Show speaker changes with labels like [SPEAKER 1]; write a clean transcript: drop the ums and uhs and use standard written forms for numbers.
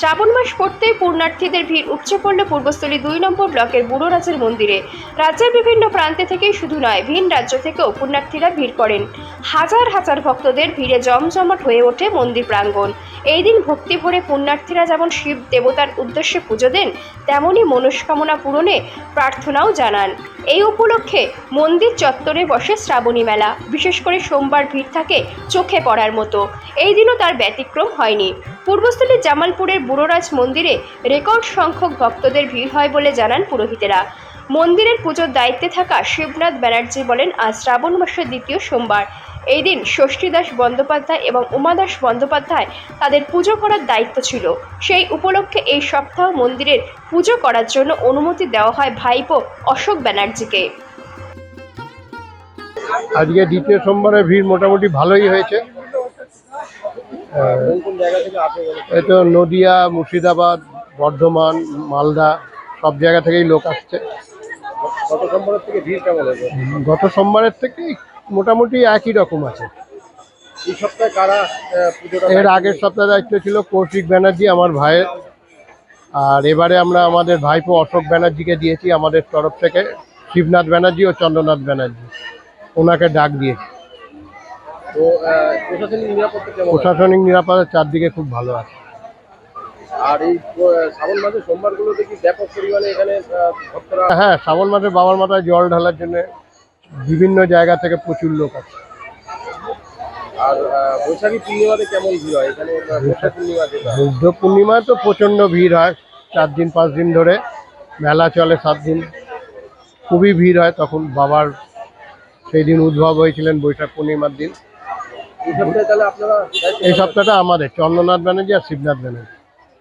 [SPEAKER 1] শ্রাবণ মাস পড়তেই পুণ্যার্থীদের ভিড় উপচে পড়ল পূর্বস্থলী 2 নম্বর ব্লকের বুড়োরাজের মন্দিরে। রাজ্যের বিভিন্ন প্রান্তে থেকেই শুধু নয়, ভিন রাজ্য থেকেও পুণ্যার্থীরা ভিড় করেন। হাজার হাজার ভক্তদের ভিড়ে জমজমাট হয়ে ওঠে মন্দির প্রাঙ্গণ। এই দিন ভক্তি ভরে পুণ্যার্থীরা যেমন শিব দেবতার উদ্দেশ্যে পুজো দেন, তেমনই মনস্কামনা পূরণে প্রার্থনাও জানান। এই উপলক্ষে মন্দির চত্বরে বসে শ্রাবণী মেলা। বিশেষ করে সোমবার ভিড় থাকে চোখে পড়ার মতো। এই দিনও তার ব্যতিক্রম হয়নি। পূর্বস্থলীর জামালপুরের বুড়োরাজ মন্দিরে রেকর্ড সংখ্যক ভক্তদের ভিড় হয় বলে জানান পুরোহিতেরা। মন্দিরের পুজোর দায়িত্বে থাকা শিবনাথ ব্যানার্জি বলেন, আজ শ্রাবণ মাসের দ্বিতীয় সোমবার। এই দিন ষষ্ঠীদাস বন্দ্যোপাধ্যায় এবং উমাদাস বন্দ্যোপাধ্যায় তাদের পুজো করার দায়িত্ব ছিল। সেই উপলক্ষে এই সপ্তাহ মন্দিরের পুজো করার জন্য অনুমতি দেওয়া হয় ভাইপো অশোক ব্যানার্জিকে।
[SPEAKER 2] আজকে দ্বিতীয় সোমবারের ভিড় মোটামুটি ভালোই হয়েছে। এই তো নদিয়া, মুর্শিদাবাদ, বর্ধমান, মালদা সব জায়গা থেকেই লোক আসছে।
[SPEAKER 3] গত সোমবারের থেকে ভিড় কেমন হয়েছে?
[SPEAKER 2] গত সোমবারের থেকেই মোটামুটি একই রকম আছে।
[SPEAKER 3] এই সপ্তাহে কারা পুজোটা?
[SPEAKER 2] এর আগের সপ্তাহে দায়িত্ব ছিল কৌশিক ব্যানার্জি, আমার ভাইয়ের। আর এবারে আমরা আমাদের ভাইপো অশোক ব্যানার্জিকে দিয়েছি আমাদের তরফ থেকে। শিবনাথ ব্যানার্জি ও চন্দ্রনাথ ব্যানার্জি ওনাকে ডাক দিয়েছি।
[SPEAKER 3] তো প্রশাসনিক নিরাপত্তা কেমন?
[SPEAKER 2] প্রশাসনিক নিরাপত্তা চারদিকে খুব ভালো আছে।
[SPEAKER 3] আর এই শ্রাবণ মাসে সোমবারগুলোতে কি ব্যাপক পরিমাণে এখানে ভক্তরা?
[SPEAKER 2] হ্যাঁ, শ্রাবণ মাসে বাবার মাথায় জল ঢালার জন্য বিভিন্ন জায়গা থেকে প্রচুর লোক আছে।
[SPEAKER 3] আর বৈশাখী পূর্ণিমাতে কেমন ভিড় হয় এখানে?
[SPEAKER 2] বুদ্ধ পূর্ণিমায় তো প্রচণ্ড ভিড় হয়। 4 দিন 5 দিন ধরে মেলা চলে, 7 দিন খুবই ভিড় হয়। তখন বাবার সেই দিন উদ্ভব হয়েছিলেন বৈশাখ পূর্ণিমার দিন।
[SPEAKER 3] এই সপ্তাহে তাহলে আপনারা?
[SPEAKER 2] এই সপ্তাহটা আমাদের চন্দ্রনাথ ব্যানার্জি আর শিবনাথ ব্যানার্জি।